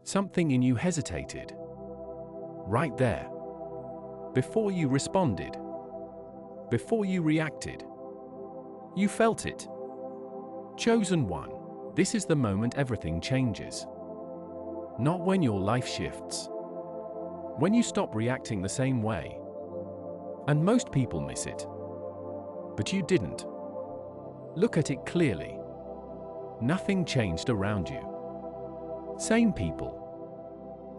Something in you hesitated. Right there. Before you responded. Before you reacted. You felt it. Chosen one. This is the moment everything changes. Not when your life shifts. When you stop reacting the same way. And most people miss it. But you didn't. Look at it clearly. Nothing changed around you. Same people.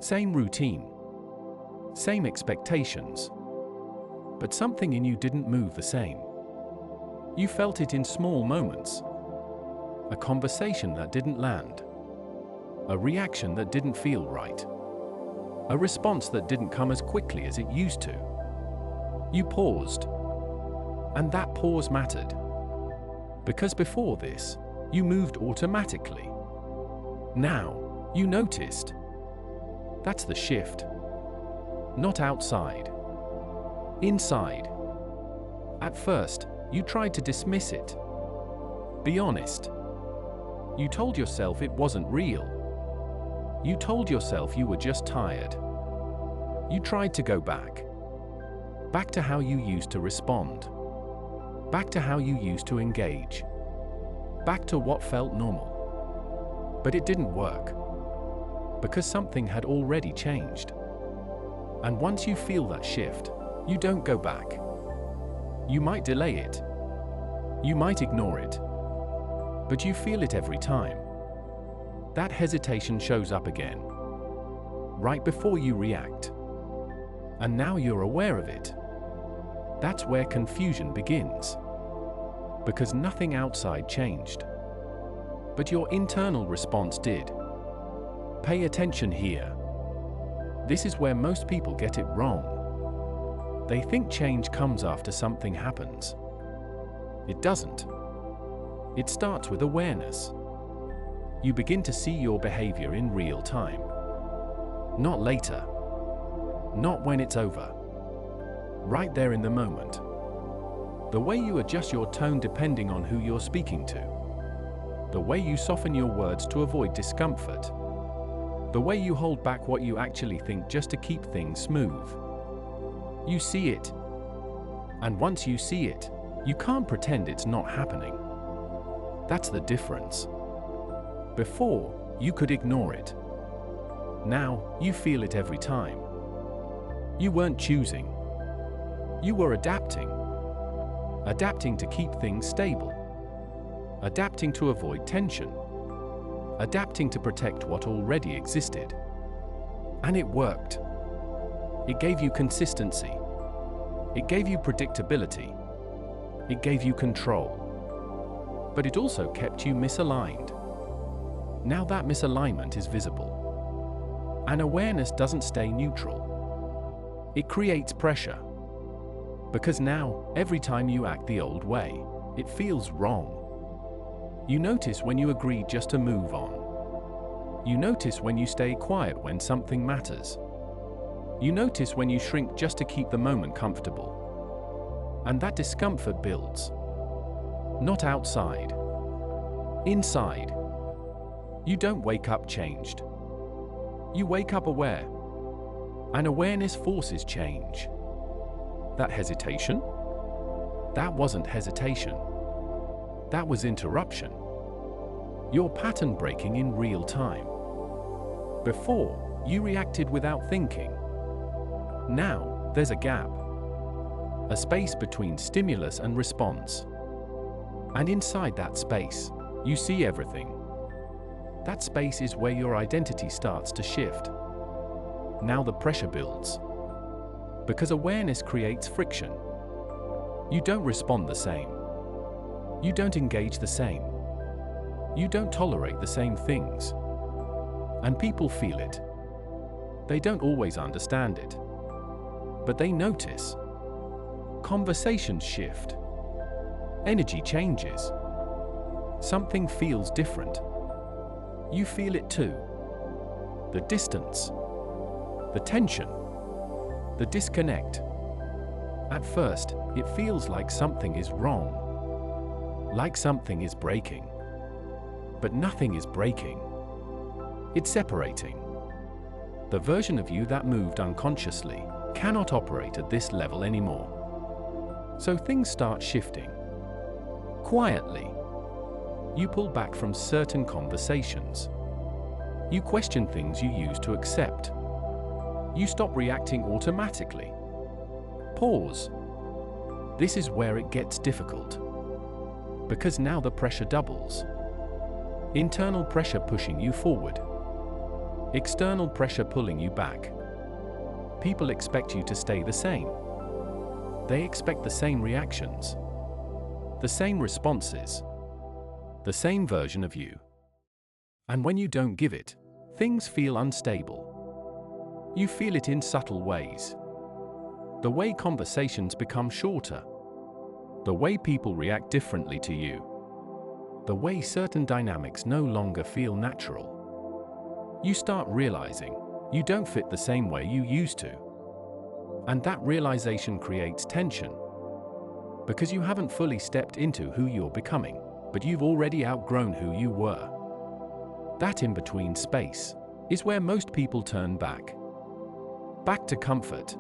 Same routine. Same expectations. But something in you didn't move the same. You felt it in small moments. A conversation that didn't land. A reaction that didn't feel right. A response that didn't come as quickly as it used to. You paused. And that pause mattered. Because before this, you moved automatically. Now, you noticed. That's the shift. Not outside. Inside. At first, you tried to dismiss it. Be honest. You told yourself it wasn't real. You told yourself you were just tired. You tried to go back. Back to how you used to respond. Back to how you used to engage. Back to what felt normal. But it didn't work. Because something had already changed. And once you feel that shift, you don't go back. You might delay it. You might ignore it. But you feel it every time. That hesitation shows up again. Right before you react. And now you're aware of it. That's where confusion begins. Because nothing outside changed. But your internal response did. Pay attention here. This is where most people get it wrong. They think change comes after something happens. It doesn't. It starts with awareness. You begin to see your behavior in real time. Not later. Not when it's over. Right there in the moment. The way you adjust your tone depending on who you're speaking to. The way you soften your words to avoid discomfort. The way you hold back what you actually think just to keep things smooth. You see it. And once you see it, you can't pretend it's not happening. That's the difference. Before, you could ignore it. Now, you feel it every time. You weren't choosing. You were adapting. Adapting to keep things stable. Adapting to avoid tension. Adapting to protect what already existed. And it worked. It gave you consistency. It gave you predictability. It gave you control. But it also kept you misaligned. Now that misalignment is visible. And awareness doesn't stay neutral. It creates pressure. Because now, every time you act the old way, it feels wrong. You notice when you agree just to move on. You notice when you stay quiet when something matters. You notice when you shrink just to keep the moment comfortable. And that discomfort builds. Not outside. Inside. You don't wake up changed. You wake up aware. And awareness forces change. That hesitation? That wasn't hesitation. That was interruption. Your pattern breaking in real time. Before, you reacted without thinking. Now, there's a gap. A space between stimulus and response. And inside that space, you see everything. That space is where your identity starts to shift. Now the pressure builds. Because awareness creates friction. You don't respond the same. You don't engage the same. You don't tolerate the same things. And people feel it. They don't always understand it. But they notice. Conversations shift. Energy changes. Something feels different. You feel it too. The distance. The tension. The disconnect. At first, it feels like something is wrong. Like something is breaking. But nothing is breaking. It's separating. The version of you that moved unconsciously cannot operate at this level anymore. So things start shifting. Quietly, you pull back from certain conversations. You question things you used to accept. You stop reacting automatically. Pause. This is where it gets difficult. Because now the pressure doubles. Internal pressure pushing you forward. External pressure pulling you back. People expect you to stay the same. They expect the same reactions, the same responses, the same version of you. And when you don't give it, things feel unstable. You feel it in subtle ways. The way conversations become shorter. The way people react differently to you. The way certain dynamics no longer feel natural. You start realizing you don't fit the same way you used to. And that realization creates tension. Because you haven't fully stepped into who you're becoming, but you've already outgrown who you were. That in-between space is where most people turn back. Back to comfort.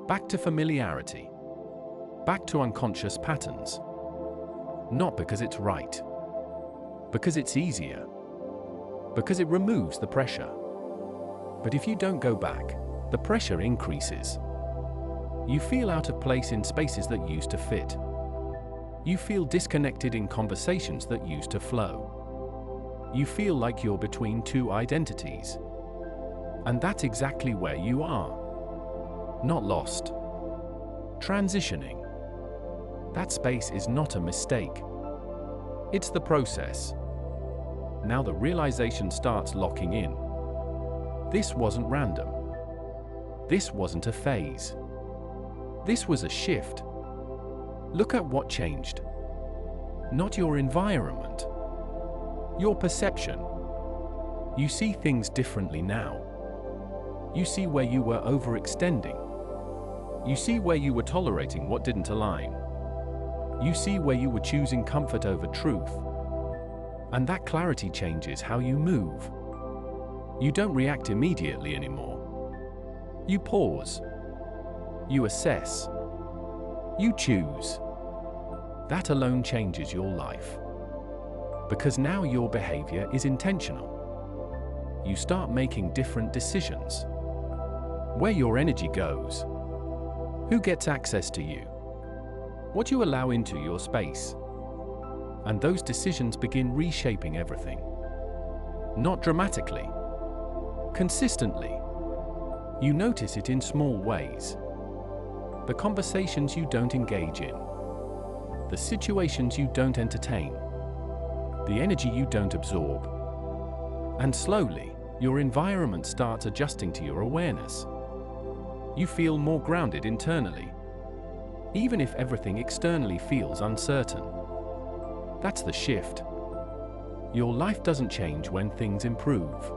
Back to familiarity. Back to unconscious patterns. Not because it's right. Because it's easier. Because it removes the pressure. But if you don't go back, the pressure increases. You feel out of place in spaces that used to fit. You feel disconnected in conversations that used to flow. You feel like you're between two identities. And that's exactly where you are. Not lost. Transitioning. That space is not a mistake. It's the process. Now the realization starts locking in. This wasn't random. This wasn't a phase. This was a shift. Look at what changed. Not your environment. Your perception. You see things differently now. You see where you were overextending. You see where you were tolerating what didn't align. You see where you were choosing comfort over truth. And that clarity changes how you move. You don't react immediately anymore. You pause. You assess. You choose. That alone changes your life. Because now your behavior is intentional. You start making different decisions. Where your energy goes. Who gets access to you? What you allow into your space. And those decisions begin reshaping everything. Not dramatically. Consistently. You notice it in small ways. The conversations you don't engage in. The situations you don't entertain. The energy you don't absorb. And slowly, your environment starts adjusting to your awareness. You feel more grounded internally, even if everything externally feels uncertain. That's the shift. Your life doesn't change when things improve.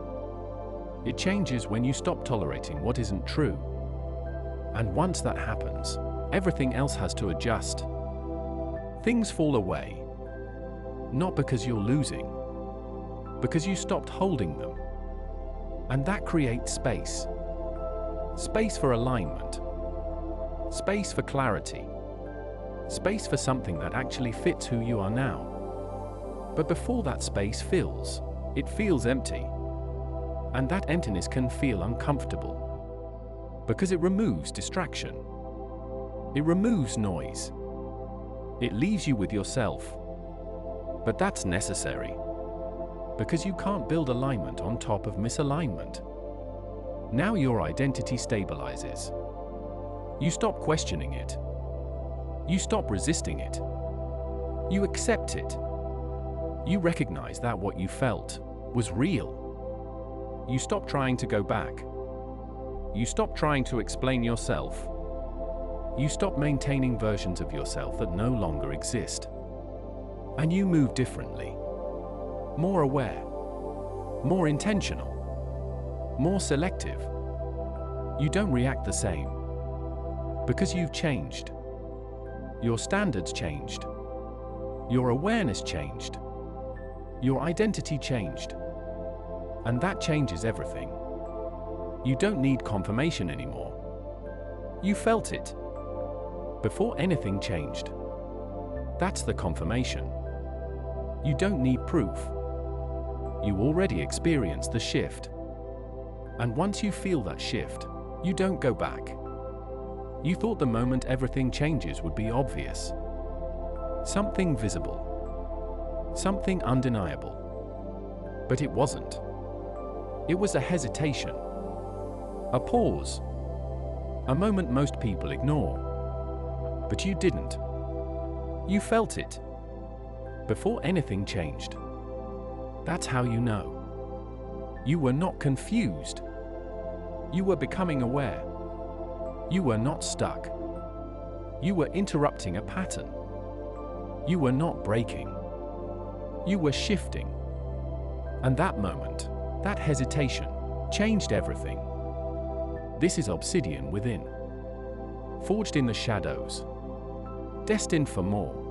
It changes when you stop tolerating what isn't true. And once that happens, everything else has to adjust. Things fall away. Not because you're losing, because you stopped holding them. And that creates space. Space for alignment. Space for clarity. Space for something that actually fits who you are now. But before that space fills, it feels empty. And that emptiness can feel uncomfortable. Because it removes distraction. It removes noise. It leaves you with yourself. But that's necessary. Because you can't build alignment on top of misalignment. Now your identity stabilizes. You stop questioning it. You stop resisting it. You accept it. You recognize that what you felt was real. You stop trying to go back. You stop trying to explain yourself. You stop maintaining versions of yourself that no longer exist. And you move differently. More aware. More intentional. More selective. You don't react the same. Because you've changed. Your standards changed. Your awareness changed. Your identity changed. And that changes everything. You don't need confirmation anymore. You felt it before anything changed. That's the confirmation. You don't need proof. You already experienced the shift. And once you feel that shift, you don't go back. You thought the moment everything changes would be obvious. Something visible. Something undeniable. But it wasn't. It was a hesitation. A pause. A moment most people ignore. But you didn't. You felt it before anything changed. That's how you know. You were not confused. You were becoming aware. You were not stuck. You were interrupting a pattern. You were not breaking. You were shifting. And that moment, that hesitation, changed everything. This is Obsidian Within. Forged in the shadows. Destined for more.